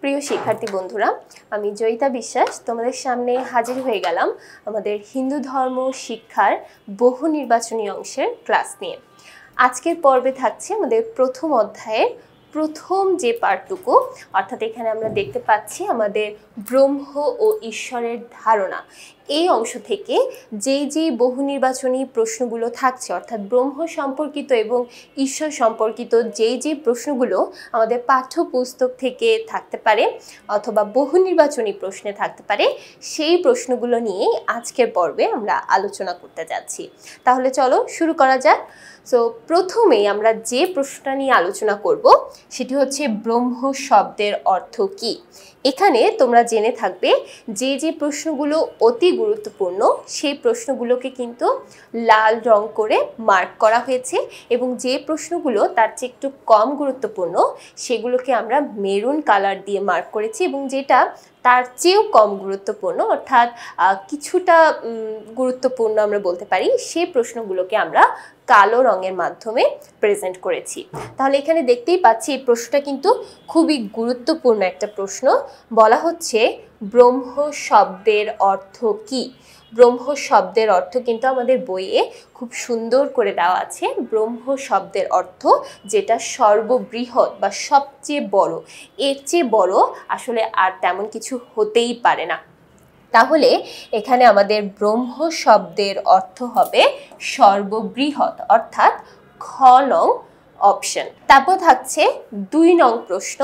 প্রিয় শিক্ষার্থী বন্ধুরা, আমি জয়িতা বিশ্বাস তোমাদের সামনে হাজির হয়ে গেলাম আমাদের হিন্দু ধর্ম শিক্ষার বহু নির্বাচনী অংশের ক্লাস নিয়ে। আজকের পর্বে থাকছে আমাদের প্রথম অধ্যায়ের প্রথম যে পার্টটুকু, অর্থাৎ এখানে আমরা দেখতে পাচ্ছি আমাদের ব্রহ্ম ও ঈশ্বরের ধারণা। এই অংশ থেকে যে বহু নির্বাচনী প্রশ্নগুলো থাকছে, অর্থাৎ ব্রহ্ম সম্পর্কিত এবং ঈশ্বর সম্পর্কিত যে প্রশ্নগুলো আমাদের পাঠ্যপুস্তক থেকে থাকতে পারে অথবা বহু নির্বাচনী প্রশ্নে থাকতে পারে, সেই প্রশ্নগুলো নিয়েই আজকের পর্বে আমরা আলোচনা করতে যাচ্ছি। তাহলে চলো শুরু করা যাক। সো প্রথমেই আমরা যে প্রশ্নটা নিয়ে আলোচনা করব সেটি হচ্ছে ব্রহ্ম শব্দের অর্থ কী। এখানে তোমরা জেনে থাকবে যে প্রশ্নগুলো অতি গুরুত্বপূর্ণ সেই প্রশ্নগুলোকে কিন্তু লাল রং করে মার্ক করা হয়েছে, এবং যে প্রশ্নগুলো তার চেয়ে একটু কম গুরুত্বপূর্ণ সেগুলোকে আমরা মেরুন কালার দিয়ে মার্ক করেছি, এবং যেটা তার চেয়েও কম গুরুত্বপূর্ণ অর্থাৎ কিছুটা গুরুত্বপূর্ণ আমরা বলতে পারি, সেই প্রশ্নগুলোকে আমরা কালো রঙের মাধ্যমে প্রেজেন্ট করেছি। তাহলে এখানে দেখতেই পাচ্ছি এই প্রশ্নটা কিন্তু খুবই গুরুত্বপূর্ণ একটা প্রশ্ন। বলা হচ্ছে ব্রহ্ম শব্দের অর্থ কী। ব্রহ্ম শব্দের অর্থ কিন্তু আমাদের বইয়ে খুব সুন্দর করে দেওয়া আছে। ব্রহ্ম শব্দের অর্থ যেটা সর্ববৃহৎ বা সবচেয়ে বড়, এর চেয়ে বড় আসলে আর তেমন কিছু হতেই পারে না। তাহলে এখানে আমাদের ব্রহ্ম শব্দের অর্থ হবে সর্ববৃহৎ, অর্থাৎ খ নং অপশন। তারপর থাকছে 2 নং প্রশ্ন।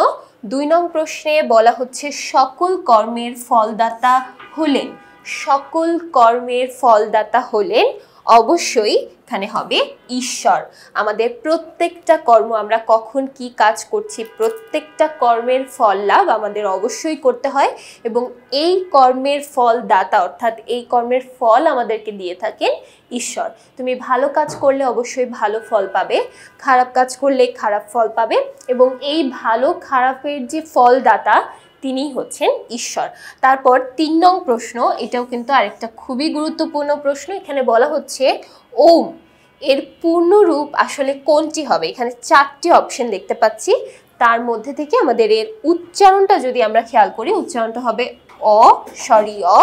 2 নং প্রশ্নে বলা হচ্ছে সকল কর্মের ফলদাতা হলেন। সকল কর্মের ফলদাতা হলেন অবশ্যই এখানে হবে ঈশ্বর। আমাদের প্রত্যেকটা কর্ম, আমরা কখন কি কাজ করছি, প্রত্যেকটা কর্মের ফল লাভ আমাদের অবশ্যই করতে হয়, এবং এই কর্মের ফল দাতা অর্থাৎ এই কর্মের ফল আমাদেরকে দিয়ে থাকেন ঈশ্বর। তুমি ভালো কাজ করলে অবশ্যই ভালো ফল পাবে, খারাপ কাজ করলে খারাপ ফল পাবে, এবং এই ভালো খারাপের যে ফলদাতা তিনি হচ্ছেন ঈশ্বর। তারপর 3 নং প্রশ্ন, এটাও কিন্তু আরেকটা খুবই গুরুত্বপূর্ণ প্রশ্ন। এখানে বলা হচ্ছে ওম এর পূর্ণ রূপ আসলে কোনটি হবে। এখানে 4টি অপশন দেখতে পাচ্ছি, তার মধ্যে থেকে আমাদের এর উচ্চারণটা যদি আমরা খেয়াল করি, উচ্চারণটা হবে অ, সরি অ,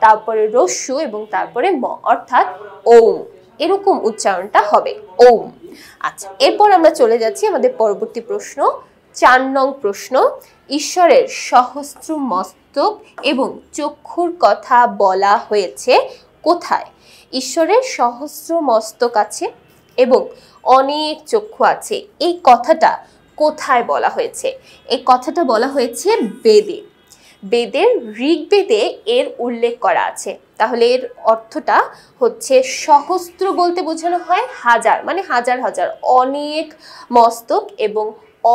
তারপরে রস্যু এবং তারপরে ম, অর্থাৎ ওম, এরকম উচ্চারণটা হবে ওম। আচ্ছা, এরপর আমরা চলে যাচ্ছি আমাদের পরবর্তী প্রশ্ন, 4 নং প্রশ্ন। ঈশ্বরের সহস্র মস্তক এবং চক্ষুর কথা বলা হয়েছে কোথায়। ঈশ্বরের সহস্র মস্তক আছে এবং অনেক চক্ষু আছে, এই কথাটা কোথায় বলা হয়েছে। এই কথাটা বলা হয়েছে বেদে। বেদের ঋগ্বেদে এর উল্লেখ করা আছে। তাহলে এর অর্থটা হচ্ছে সহস্র বলতে বোঝানো হয় হাজার, মানে হাজার হাজার, অনেক মস্তক এবং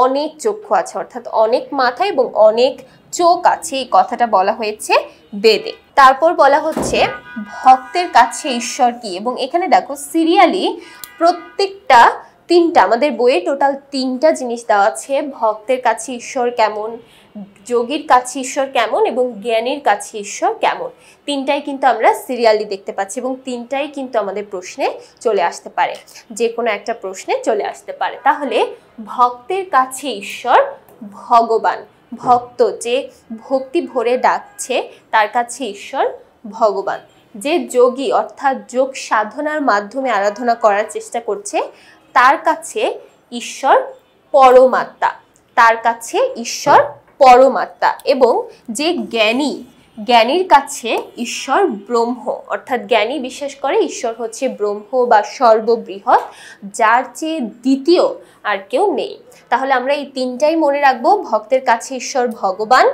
অনেক চক্ষু আছে, অর্থাৎ অনেক মাথা এবং অনেক চোখ আছে, এই কথাটা বলা হয়েছে বেদে। তারপর বলা হচ্ছে ভক্তের কাছে ঈশ্বর কি, এবং এখানে দেখো সিরিয়ালি প্রত্যেকটা 3টা, আমাদের বইয়ে টোটাল 3টা জিনিস দেওয়া আছে। ভক্তের কাছে ঈশ্বর কেমন, যোগীর কাছে ঈশ্বর কেমন এবং জ্ঞানীর কাছে ঈশ্বর কেমন, 3টাই কিন্তু আমরা সিরিয়ালি দেখতে পাচ্ছি, এবং 3টাই কিন্তু আমাদের প্রশ্নে চলে আসতে পারে, যে কোনো একটা প্রশ্নে চলে আসতে পারে। তাহলে ভক্তের কাছে ঈশ্বর ভগবান, ভক্ত যে ভক্তি ভরে ডাকছে তার কাছে ঈশ্বর ভগবান। যে যোগী অর্থাৎ যোগ সাধনার মাধ্যমে আরাধনা করার চেষ্টা করছে তার কাছে ঈশ্বর পরমাত্মা, তার কাছে ঈশ্বর পরমাত্মা। এবং যে জ্ঞানী, জ্ঞানীর কাছে ঈশ্বর ব্রহ্ম, অর্থাৎ জ্ঞানী বিশ্বাস করে ঈশ্বর হচ্ছে ব্রহ্ম বা সর্ববৃহৎ, যার চেয়ে দ্বিতীয় আর কেউ নেই। তাহলে আমরা এই 3টাই মনে রাখবো, ভক্তের কাছে ঈশ্বর ভগবান,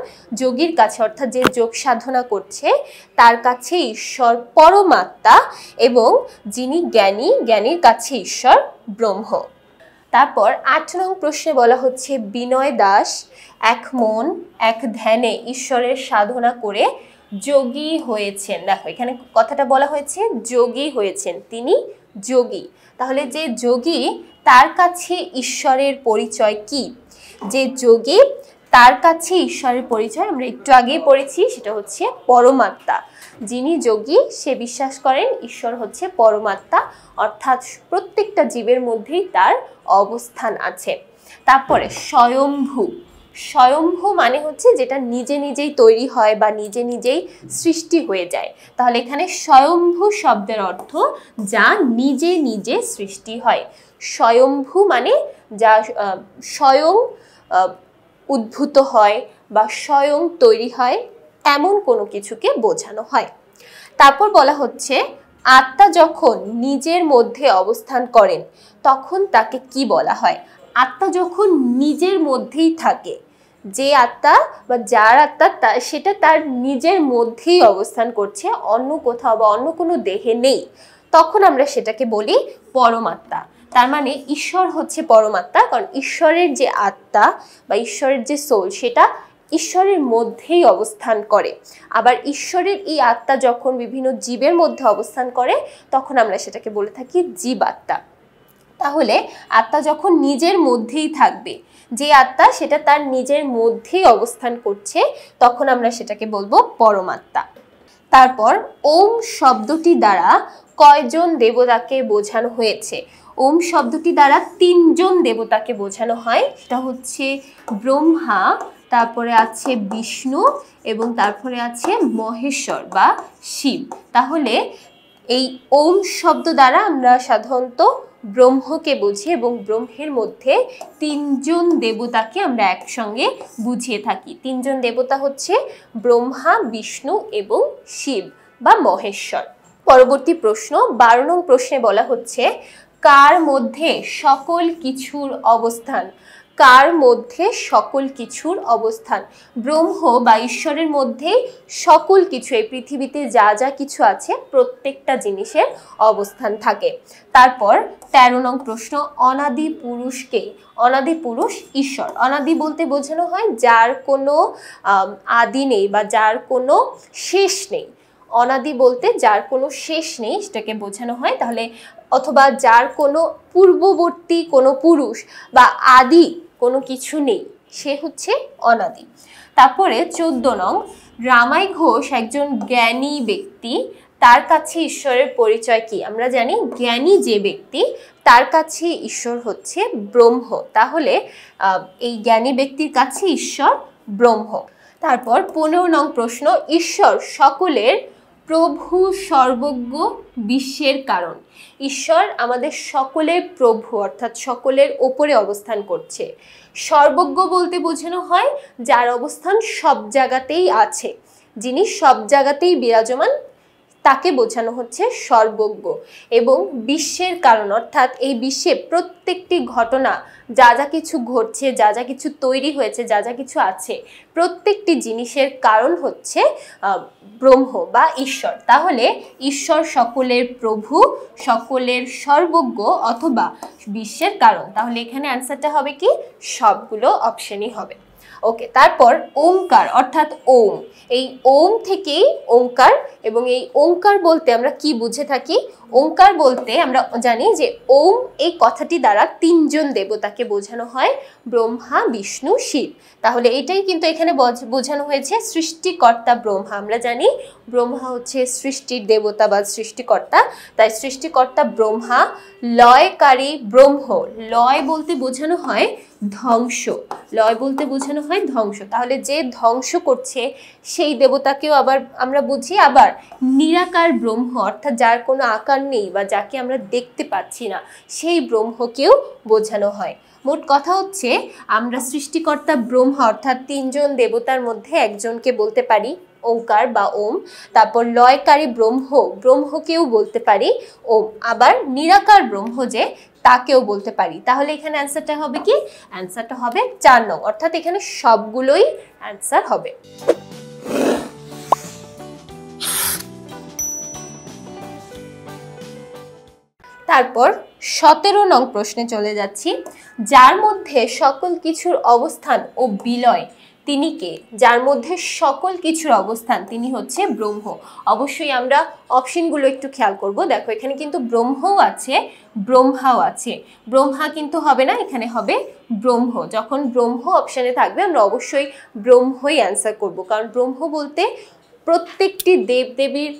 যোগীর কাছে অর্থাৎ যে যোগ সাধনা করছে তার কাছে ঈশ্বর পরমাত্মা, এবং যিনি জ্ঞানী, জ্ঞানীর কাছে ঈশ্বর ব্রহ্ম। তারপর 8 নং প্রশ্নে বলা হচ্ছে বিনয় দাস এক মন এক ধ্যানে ঈশ্বরের সাধনা করে যোগী হয়েছেন। দেখো এখানে কথাটা বলা হয়েছে যোগী হয়েছেন, তিনি যোগী। তাহলে যে যোগী তার কাছে ঈশ্বরের পরিচয় কি। যে যোগী তার কাছে ঈশ্বরের পরিচয় আমরা একটু আগেই পড়েছি, সেটা হচ্ছে পরমাত্মা। যিনি যোগী সে বিশ্বাস করেন ঈশ্বর হচ্ছে পরমাত্মা, অর্থাৎ প্রত্যেকটা জীবের মধ্যেই তার অবস্থান আছে। তারপরে স্বয়ম্ভু, স্বয়ম্ভু মানে হচ্ছে যেটা নিজে নিজেই তৈরি হয় বা নিজে নিজেই সৃষ্টি হয়ে যায়। তাহলে এখানে স্বয়ম্ভু শব্দের অর্থ যা নিজে নিজে সৃষ্টি হয়। স্বয়ম্ভু মানে যা স্বয়ং উদ্ভূত হয় বা স্বয়ং তৈরি হয়, এমন কোনো কিছুকে বোঝানো হয়। তারপর বলা হচ্ছে আত্মা যখন নিজের মধ্যে অবস্থান করেন তখন তাকে কি বলা হয়? আত্মা যখন নিজের মধ্যেই থাকে, যে আত্মা বা যার আত্মা সেটা তার নিজের মধ্যেই অবস্থান করছে, অন্য কোথাও বা অন্য কোনো দেহে নেই, তখন আমরা সেটাকে বলি পরমাত্মা। তার মানে ঈশ্বর হচ্ছে পরমাত্মা, কারণ ঈশ্বরের যে আত্মা বা ঈশ্বরের যে সোল সেটা ঈশ্বরের মধ্যেই অবস্থান করে। আবার ঈশ্বরের এই আত্মা যখন বিভিন্ন জীবের মধ্যে অবস্থান করে তখন আমরা সেটাকে বলে থাকি জীবাত্মা। তাহলে আত্মা যখন নিজের মধ্যেই থাকবে, যে আত্মা সেটা তার নিজের মধ্যেই অবস্থান করছে, তখন আমরা সেটাকে বলবো পরমাত্মা। তারপর ওম শব্দটি দ্বারা কয়জন দেবতাকে বোঝানো হয়েছে? ওম শব্দটি দ্বারা 3 জন দেবতাকে বোঝানো হয়। সেটা হচ্ছে ব্রহ্মা, তারপরে আছে বিষ্ণু এবং তারপরে আছে মহেশ্বর বা শিব। তাহলে এই ওম শব্দ দ্বারা আমরা সাধারণত ব্রহ্মকে বুঝি এবং ব্রহ্মের মধ্যে 3 জন দেবতাকে আমরা একসঙ্গে বুঝিয়ে থাকি। 3 জন দেবতা হচ্ছে ব্রহ্মা, বিষ্ণু এবং শিব বা মহেশ্বর। পরবর্তী প্রশ্ন 12 নং প্রশ্নে বলা হচ্ছে কার মধ্যে সকল কিছুর অবস্থান? কার মধ্যে সকল কিছুর অবস্থান? ব্রহ্ম বা ঈশ্বরের মধ্যে সকল কিছু, এই পৃথিবীতে যা যা কিছু আছে প্রত্যেকটা জিনিসের অবস্থান থাকে। তারপর 13 নং প্রশ্ন অনাদি পুরুষকে? অনাদি পুরুষ ঈশ্বর। অনাদি বলতে বোঝানো হয় যার কোনো আদি নেই বা যার কোনো শেষ নেই। অনাদি বলতে যার কোনো শেষ নেই সেটাকে বোঝানো হয়। তাহলে অথবা যার কোনো পূর্ববর্তী কোনো পুরুষ বা আদি কোনো কিছু নেই, সে হচ্ছে অনাদি। তারপরে 14 নং রামাই ঘোষ একজন জ্ঞানী ব্যক্তি, তার কাছে ঈশ্বরের পরিচয় কি? আমরা জানি জ্ঞানী যে ব্যক্তি তার কাছে ঈশ্বর হচ্ছে ব্রহ্ম। তাহলে এই জ্ঞানী ব্যক্তির কাছে ঈশ্বর ব্রহ্ম। তারপর 15 নং প্রশ্ন ঈশ্বর সকলের প্রভু, সর্বজ্ঞ, বিশ্বের কারণ। ঈশ্বর আমাদের সকলের প্রভু অর্থাৎ সকলের ওপরে অবস্থান করছে। সর্বজ্ঞ বলতে বোঝানো হয় যার অবস্থান সব জায়গাতেই আছে, যিনি সব জায়গাতেই বিরাজমান, তাকে বোঝানো হচ্ছে সর্বজ্ঞ। এবং বিশ্বের কারণ অর্থাৎ এই বিশ্বে প্রত্যেকটি ঘটনা, যা যা কিছু ঘটছে, যা যা কিছু তৈরি হয়েছে, যা যা কিছু আছে, প্রত্যেকটি জিনিসের কারণ হচ্ছে ব্রহ্ম বা ঈশ্বর। তাহলে ঈশ্বর সকলের প্রভু, সকলের সর্বজ্ঞ অথবা বিশ্বের কারণ। তাহলে এখানে অ্যান্সারটা হবে কি? সবগুলো অপশনই হবে। ওকে, তারপর ওমকার অর্থাৎ ওম, এই ওম থেকেই ওমকার, এবং এই ওমকার বলতে আমরা কি বুঝে থাকি? ওমকার বলতে আমরা জানি যে ওম এই কথাটি দ্বারা 3 জন দেবতাকে বোঝানো হয়, ব্রহ্মা, বিষ্ণু, শিব। তাহলে এটাই কিন্তু এখানে বোঝানো হয়েছে সৃষ্টিকর্তা ব্রহ্মা। আমরা জানি ব্রহ্মা হচ্ছে সৃষ্টির দেবতা বা সৃষ্টিকর্তা, তাই সৃষ্টিকর্তা ব্রহ্মা, লয়কারী ব্রহ্ম। লয় বলতে বোঝানো হয় ধ্বংস, লয় বলতে বোঝানো হয় ধ্বংস। তাহলে যে ধ্বংস করছে সেই দেবতাকেও আবার আমরা বুঝি। আবার নিরাকার ব্রহ্ম অর্থাৎ যার কোনো আকার নেই বা যাকে আমরা দেখতে পাচ্ছি না, সেই ব্রহ্মকেও বোঝানো হয়। মোট কথা হচ্ছে আমরা সৃষ্টিকর্তা ব্রহ্মা অর্থাৎ 3 জন দেবতার মধ্যে একজনকে বলতে পারি ওঙ্কার বা ওম। তারপর লয়কারী ব্রহ্ম, ব্রহ্মকেও বলতে পারি ওম। আবার নিরাকার ব্রহ্ম যে, তাকেও বলতে পারি। তাহলে এখানে অ্যান্সারটা হবে কি? অ্যান্সারটা হবে 4 নং, অর্থাৎ এখানে সবগুলোই অ্যান্সার হবে। তারপর 17 নং প্রশ্নে চলে যাচ্ছি। যার মধ্যে সকল কিছুর অবস্থান ও বিলয় তিনি কে? যার মধ্যে সকল কিছুর অবস্থান তিনি হচ্ছে ব্রহ্ম। অবশ্যই আমরা অপশনগুলো একটু খেয়াল করব। দেখো এখানে কিন্তু ব্রহ্মও আছে, ব্রহ্মাও আছে। ব্রহ্মা কিন্তু হবে না, এখানে হবে ব্রহ্ম। যখন ব্রহ্ম অপশানে থাকবে আমরা অবশ্যই ব্রহ্মই অ্যান্সার করব, কারণ ব্রহ্ম বলতে প্রত্যেকটি দেবদেবীর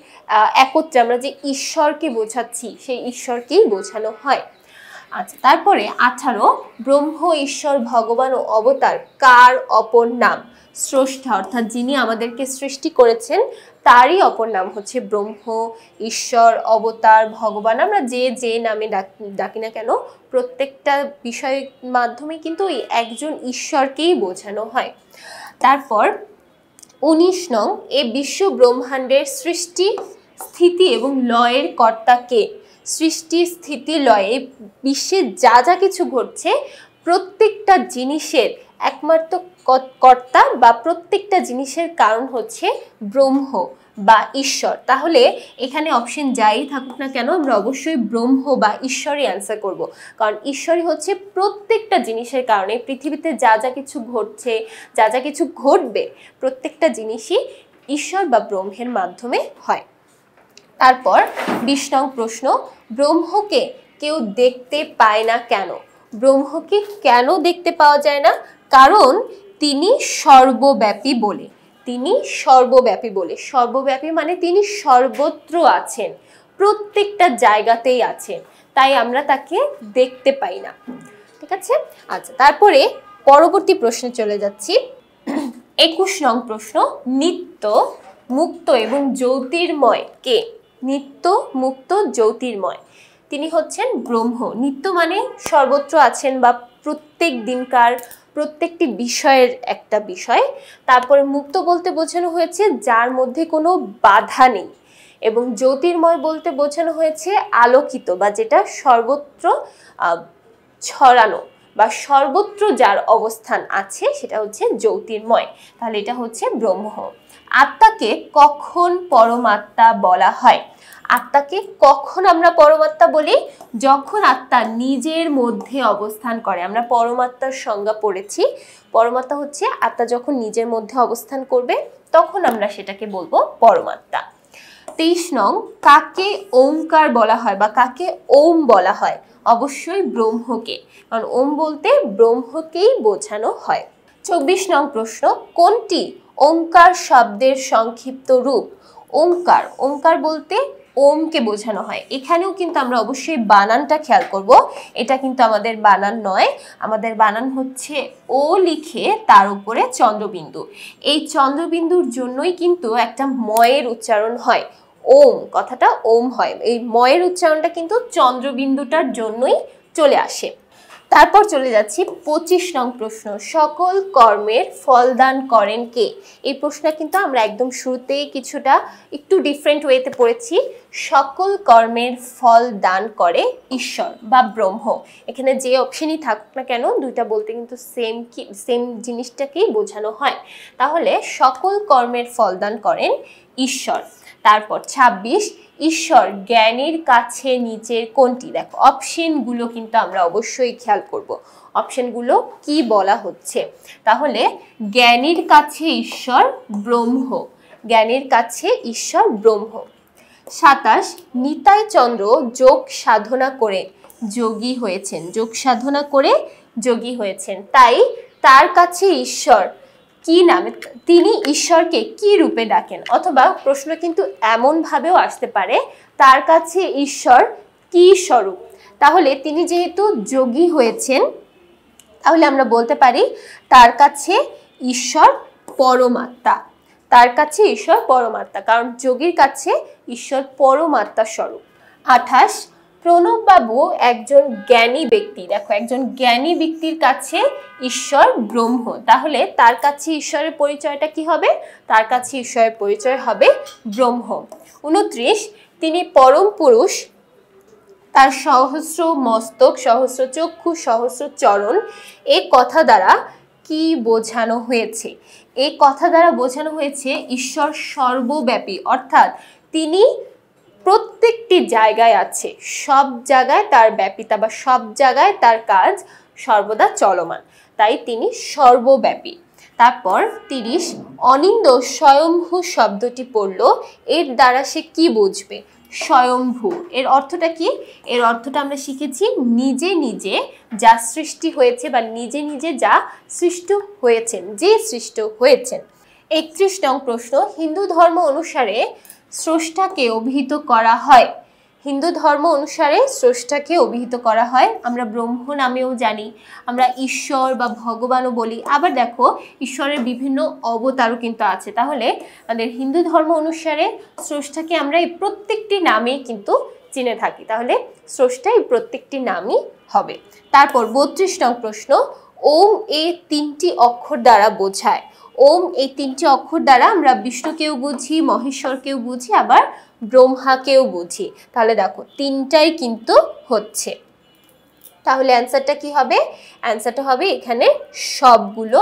একত্রে আমরা যে ঈশ্বরকে বোঝাচ্ছি সেই ঈশ্বরকেই বোঝানো হয়। আচ্ছা, তারপরে 18 ব্রহ্ম ঈশ্বর ভগবান ও অবতার কার অপর নাম? স্রষ্টা অর্থাৎ যিনি আমাদেরকে সৃষ্টি করেছেন তারই অপর নাম হচ্ছে ব্রহ্ম, ঈশ্বর, অবতার, ভগবান। আমরা যে যে নামে ডাকি না কেন প্রত্যেকটা বিষয়ের মাধ্যমে কিন্তু এই একজন ঈশ্বরকেই বোঝানো হয়। তারপর 19 নং এ বিশ্ব ব্রহ্মাণ্ডের সৃষ্টি, স্থিতি এবং লয়ের কর্তা কে? সৃষ্টি, স্থিতি, লয়ে বিশ্বে যা যা কিছু ঘটছে প্রত্যেকটা জিনিসের একমাত্র কর্তা বা প্রত্যেকটা জিনিসের কারণ হচ্ছে ব্রহ্ম বা ঈশ্বর। তাহলে এখানে অপশন যাই থাকুক না কেন আমরা অবশ্যই ব্রহ্ম বা ঈশ্বরই অ্যান্সার করব, কারণ ঈশ্বরই হচ্ছে প্রত্যেকটা জিনিসের কারণে পৃথিবীতে যা যা কিছু ঘটছে, যা যা কিছু ঘটবে প্রত্যেকটা জিনিসই ঈশ্বর বা ব্রহ্মের মাধ্যমে হয়। তারপর 20 নং প্রশ্ন, ব্রহ্মকে কেউ দেখতে পায় না কেন? ব্রহ্মকে কেন দেখতে পাওয়া যায় না? কারণ তিনি সর্বব্যাপী বলে। তিনি সর্বব্যাপী বলে, সর্বব্যাপী মানে তিনি সর্বত্র আছেন, প্রত্যেকটা জায়গাতেই আছেন, তাই আমরা তাকে দেখতে পাই না। ঠিক আছে। আচ্ছা, তারপরে পরবর্তী প্রশ্নে চলে যাচ্ছি। 21 নং প্রশ্ন, নিত্য, মুক্ত এবং জ্যোতির্ময় কে? নিত্য, মুক্ত, জ্যোতির্ময় তিনি হচ্ছেন ব্রহ্ম। নিত্য মানে সর্বত্র আছেন বা প্রত্যেক দিনকার প্রত্যেকটি বিষয়ের একটা বিষয়। তারপরে মুক্ত বলতে বোঝানো হয়েছে যার মধ্যে কোনো বাধা নেই, এবং জ্যোতির্ময় বলতে বোঝানো হয়েছে আলোকিত বা যেটা সর্বত্র ছড়ানো বা সর্বত্র যার অবস্থান আছে সেটা হচ্ছে জ্যোতির্ময়। তাহলে এটা হচ্ছে ব্রহ্ম। আত্মাকে কখন পরমাত্মা বলা হয়? আত্মাকে কখন আমরা পরমাত্মা বলি? যখন আত্মা নিজের মধ্যে অবস্থান করে। আমরা পরমাত্মার সংজ্ঞা পড়েছি, পরমাত্মা হচ্ছে আত্মা যখন নিজের মধ্যে অবস্থান করবে তখন আমরা সেটাকে বলবো পরমাত্মা। 23 নং, কাকে ওমকার বলা হয় বা কাকে ওম বলা হয়? অবশ্যই ব্রহ্মকে, কারণ ওম বলতে ব্রহ্মকেই বোঝানো হয়। 24 নং প্রশ্ন, কোনটি ওমকার শব্দের সংক্ষিপ্ত রূপ? ওমকার, ওমকার বলতে ওমকে বোঝানো হয়। এখানেও কিন্তু আমরা অবশ্যই বানানটা খেয়াল করব, এটা কিন্তু আমাদের বানান নয়, আমাদের বানান হচ্ছে ও লিখে তার উপরে চন্দ্রবিন্দু। এই চন্দ্রবিন্দুর জন্যই কিন্তু একটা ময়ের উচ্চারণ হয়, ওম, কথাটা ওম হয়। এই ময়ের উচ্চারণটা কিন্তু চন্দ্রবিন্দুটার জন্যই চলে আসে। তারপর চলে যাচ্ছি 25 নং প্রশ্ন, সকল কর্মের ফল দান করেন কে? এই প্রশ্নটা কিন্তু আমরা একদম শুরুতেই কিছুটা একটু ডিফারেন্ট ওয়েতে পড়েছি। সকল কর্মের ফল দান করে ঈশ্বর বা ব্রহ্ম। এখানে যে অপশনই থাকুক না কেন দুইটা বলতে কিন্তু সেম জিনিসটাকেই বোঝানো হয়। তাহলে সকল কর্মের ফল দান করেন ঈশ্বর। তারপর 26, ঈশ্বর জ্ঞানীর কাছে নিচের কোনটি? দেখো অপশনগুলো কিন্তু আমরা অবশ্যই খেয়াল করব, অপশনগুলো কি বলা হচ্ছে। তাহলে জ্ঞানীর কাছে ঈশ্বর ব্রহ্ম, জ্ঞানীর কাছে ঈশ্বর ব্রহ্ম। 27, নিতাই চন্দ্র যোগ সাধনা করে যোগী হয়েছেন, যোগ সাধনা করে যোগী হয়েছেন, তাই তার কাছে ঈশ্বর কি নামে, তিনি ঈশ্বরকে কি রূপে ডাকেন? অথবা প্রশ্ন কিন্তু এমন ভাবেও আসতে পারে তার কাছে ঈশ্বর কি স্বরূপ? তাহলে তিনি যেহেতু যোগী হয়েছেন তাহলে আমরা বলতে পারি তার কাছে ঈশ্বর পরমাত্মা, তার কাছে ঈশ্বর পরমাত্মা, কারণ যোগীর কাছে ঈশ্বর পরমাত্মা স্বরূপ। 28, প্রণববাবু একজন জ্ঞানী ব্যক্তি, দেখো একজন জ্ঞানী ব্যক্তির কাছে ঈশ্বর ব্রহ্ম, তাহলে তার কাছে ঈশ্বরের পরিচয়টা কি হবে? তার কাছে ঈশ্বরের পরিচয় হবে ব্রহ্ম। 29, তিনি পরম পুরুষ, তার সহস্র মস্তক, সহস্র চক্ষু, সহস্র চরণ, এই কথা দ্বারা কি বোঝানো হয়েছে? এই কথা দ্বারা বোঝানো হয়েছে ঈশ্বর সর্বব্যাপী, অর্থাৎ তিনি প্রত্যেকটি জায়গায় আছে, সব জায়গায় তার ব্যাপিতা বা সব জায়গায় তার কাজ সর্বদা চলমান, তাই তিনি সর্বব্যাপী। তারপর 30, অনিন্দ স্বয়ম্ভু শব্দটি পড়ল, এর দ্বারা সে কি বুঝবে? স্বয়ম্ভু এর অর্থটা কি? এর অর্থটা আমরা শিখেছি নিজে নিজে যা সৃষ্টি হয়েছে বা নিজে নিজে যা সৃষ্ট হয়েছেন, যে সৃষ্ট হয়েছেন। 31 নং প্রশ্ন, হিন্দু ধর্ম অনুসারে স্রষ্টাকে অভিহিত করা হয় হিন্দু ধর্ম অনুসারে স্রষ্টাকে অভিহিত করা হয়, আমরা ব্রহ্ম নামেও জানি, আমরা ঈশ্বর বা ভগবানও বলি। আবার দেখো ঈশ্বরের বিভিন্ন অবতারও কিন্তু আছে। তাহলে আমাদের হিন্দু ধর্ম অনুসারে স্রষ্টাকে আমরা এই প্রত্যেকটি নামেই কিন্তু চিনে থাকি। তাহলে স্রষ্টা এই প্রত্যেকটি নামই হবে। তারপর 32 নং প্রশ্ন, ওম এই 3টি অক্ষর দ্বারা বোঝায়। ওম এই 3টি অক্ষর দ্বারা আমরা বিষ্ণুকেও বুঝি, মহেশ্বরকেও বুঝি, আবার ব্রহ্মাকেও বুঝি। তাহলে দেখো 3টাই কিন্তু হচ্ছে। তাহলে অ্যান্সারটা কি হবে? অ্যান্সারটা হবে এখানে সবগুলো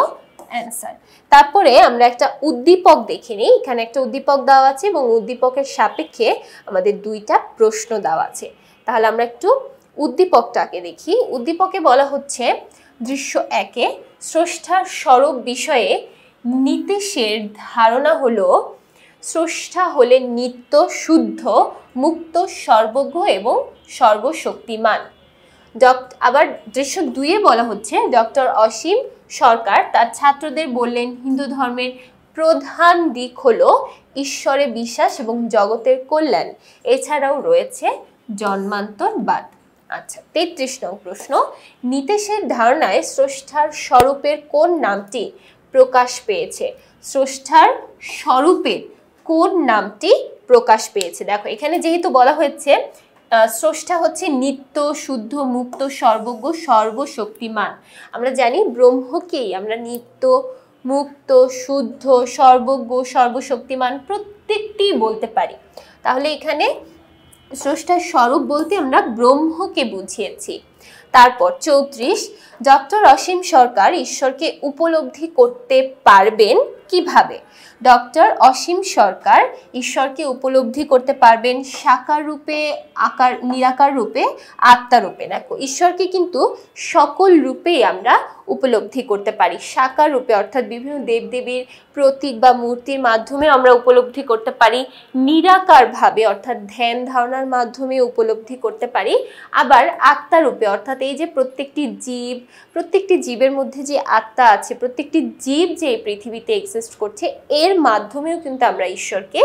অ্যান্সার। তারপরে আমরা একটা উদ্দীপক দেখে নিই। এখানে একটা উদ্দীপক দেওয়া আছে এবং উদ্দীপকের সাপেক্ষে আমাদের 2টা প্রশ্ন দেওয়া আছে। তাহলে আমরা একটু উদ্দীপকটাকে দেখি। উদ্দীপকে বলা হচ্ছে দৃশ্য 1-এ স্রষ্টার স্বরূপ বিষয়ে নীতিশের ধারণা হলো স্রষ্টা হলেন নিত্য, শুদ্ধ, মুক্ত, সর্বজ্ঞ এবং সর্বশক্তিমান। আবার দৃশ্য 2-এ বলা হচ্ছে ডক্টর অসীম সরকার তার ছাত্রদের বললেন হিন্দু ধর্মের প্রধান দিক হলো ঈশ্বরে বিশ্বাস এবং জগতের কল্যাণ, এছাড়াও রয়েছে জন্মান্তরবাদ। আচ্ছা, 33 নং প্রশ্ন, নীতিশের ধারণায় স্রষ্টার স্বরূপের কোন নামটি প্রকাশ পেয়েছে? স্রষ্টার স্বরূপের কোন নামটি প্রকাশ পেয়েছে? দেখো এখানে যেহেতু বলা হয়েছে স্রষ্টা হচ্ছে নিত্য, শুদ্ধ, মুক্ত, সর্বজ্ঞ, সর্বশক্তিমান। আমরা জানি ব্রহ্মকেই আমরা নিত্য, মুক্ত, শুদ্ধ, সর্বজ্ঞ, সর্বশক্তিমান প্রত্যেকটি বলতে পারি। তাহলে এখানে স্রষ্টার স্বরূপ বলতে আমরা ব্রহ্মকে বুঝিয়েছি। তারপর 34, ডক্টর অসীম সরকার ঈশ্বরকে উপলব্ধি করতে পারবেন কিভাবে? ডক্টর অসীম সরকার ঈশ্বরকে উপলব্ধি করতে পারবেন সাকার রূপে, আকার, নিরাকার রূপে, আত্মা রূপে। দেখো ঈশ্বরকে কিন্তু সকল রূপেই আমরা উপলব্ধি করতে পারি। সাকার রূপে অর্থাৎ বিভিন্ন দেবদেবীর প্রতীক বা মূর্তির মাধ্যমে আমরা উপলব্ধি করতে পারি, নিরাকারভাবে অর্থাৎ ধ্যান ধারণার মাধ্যমে উপলব্ধি করতে পারি, আবার আত্মা রূপে অর্থাৎ এই যে প্রত্যেকটি জীবের মধ্যে যে আত্মা আছে, প্রত্যেকটি জীব যে এই পৃথিবীতে এক্সিস্ট করছে, এর মাধ্যমেও কিন্তু আমরা ঈশ্বরকে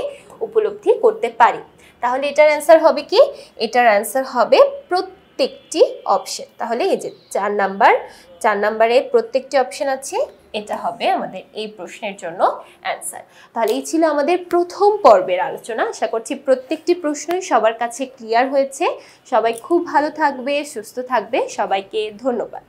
উপলব্ধি করতে পারি। তাহলে এটার অ্যান্সার হবে কি? এটার অ্যান্সার হবে প্রত্যেকটি অপশন। তাহলে এই যে 4 নাম্বারে প্রত্যেকটি অপশন আছে, এটা হবে আমাদের এই প্রশ্নের জন্য অ্যান্সার। তাহলে এই ছিল আমাদের প্রথম পর্বের আলোচনা। আশা করছি প্রত্যেকটি প্রশ্নই সবার কাছে ক্লিয়ার হয়েছে। সবাই খুব ভালো থাকবে, সুস্থ থাকবে। সবাইকে ধন্যবাদ।